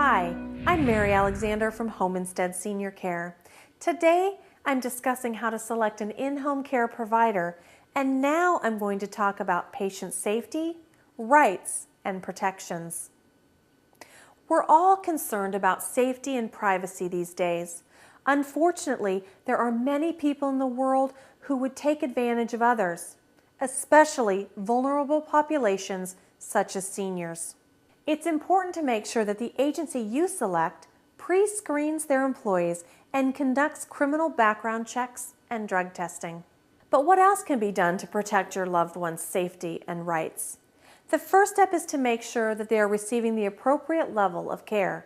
Hi, I'm Mary Alexander from Home Instead Senior Care. Today, I'm discussing how to select an in-home care provider, and now I'm going to talk about patient safety, rights, and protections. We're all concerned about safety and privacy these days. Unfortunately, there are many people in the world who would take advantage of others, especially vulnerable populations such as seniors. It's important to make sure that the agency you select pre-screens their employees and conducts criminal background checks and drug testing. But what else can be done to protect your loved one's safety and rights? The first step is to make sure that they are receiving the appropriate level of care.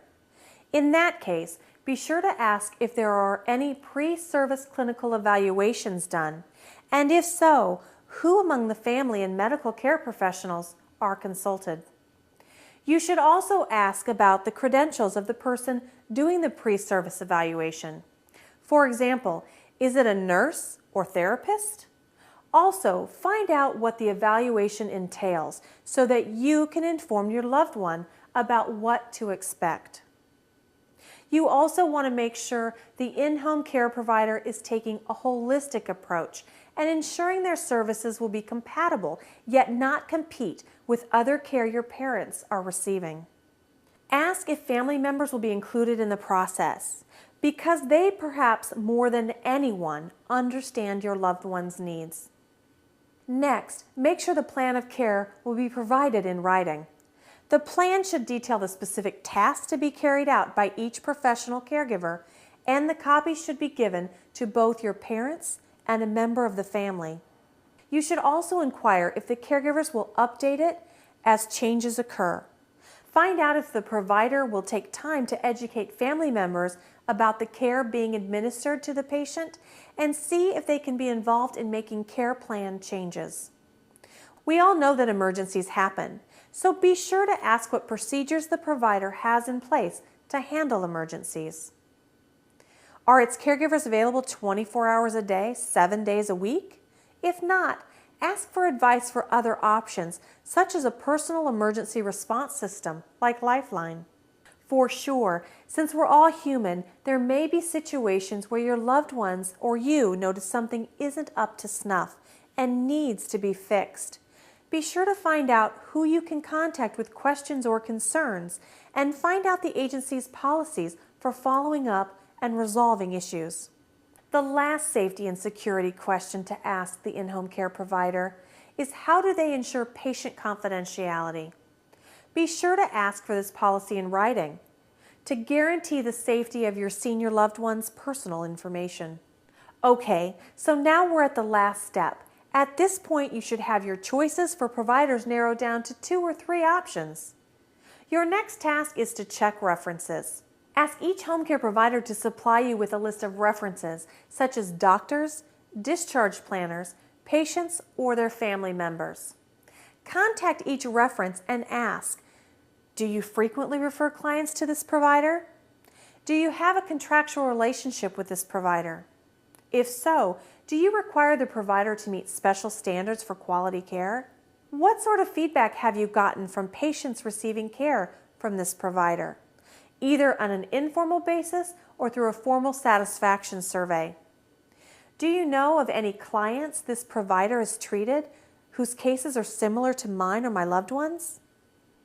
In that case, be sure to ask if there are any pre-service clinical evaluations done, and if so, who among the family and medical care professionals are consulted. You should also ask about the credentials of the person doing the pre-service evaluation. For example, is it a nurse or therapist? Also, find out what the evaluation entails so that you can inform your loved one about what to expect. You also want to make sure the in-home care provider is taking a holistic approach and ensuring their services will be compatible yet not compete with other care your parents are receiving. Ask if family members will be included in the process, because they perhaps more than anyone understand your loved one's needs. Next, make sure the plan of care will be provided in writing. The plan should detail the specific tasks to be carried out by each professional caregiver, and the copy should be given to both your parents and a member of the family. You should also inquire if the caregivers will update it as changes occur. Find out if the provider will take time to educate family members about the care being administered to the patient, and see if they can be involved in making care plan changes. We all know that emergencies happen, so be sure to ask what procedures the provider has in place to handle emergencies. Are its caregivers available 24 hours a day, 7 days a week? If not, ask for advice for other options, such as a personal emergency response system like Lifeline. For sure, since we're all human, there may be situations where your loved ones or you notice something isn't up to snuff and needs to be fixed. Be sure to find out who you can contact with questions or concerns, and find out the agency's policies for following up and resolving issues. The last safety and security question to ask the in-home care provider is, how do they ensure patient confidentiality? Be sure to ask for this policy in writing to guarantee the safety of your senior loved one's personal information. Okay, so now we're at the last step. At this point, you should have your choices for providers narrowed down to 2 or 3 options. Your next task is to check references. Ask each home care provider to supply you with a list of references, such as doctors, discharge planners, patients, or their family members. Contact each reference and ask, do you frequently refer clients to this provider? Do you have a contractual relationship with this provider? If so, do you require the provider to meet special standards for quality care? What sort of feedback have you gotten from patients receiving care from this provider, either on an informal basis or through a formal satisfaction survey? Do you know of any clients this provider has treated whose cases are similar to mine or my loved ones?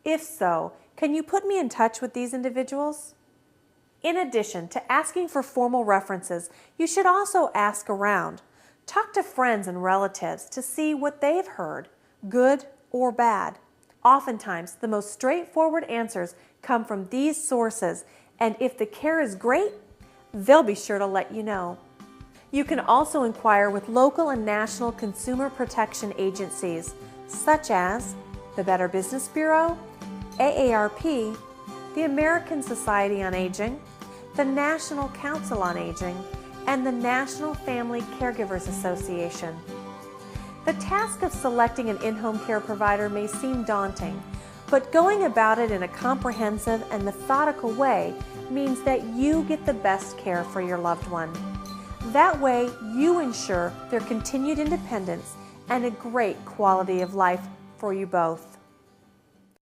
If so, can you put me in touch with these individuals? In addition to asking for formal references, you should also ask around. Talk to friends and relatives to see what they've heard, good or bad. Oftentimes, the most straightforward answers come from these sources, and if the care is great, they'll be sure to let you know. You can also inquire with local and national consumer protection agencies, such as the Better Business Bureau, AARP, the American Society on Aging, the National Council on Aging, and the National Family Caregivers Association. The task of selecting an in-home care provider may seem daunting, but going about it in a comprehensive and methodical way means that you get the best care for your loved one. That way, you ensure their continued independence and a great quality of life for you both.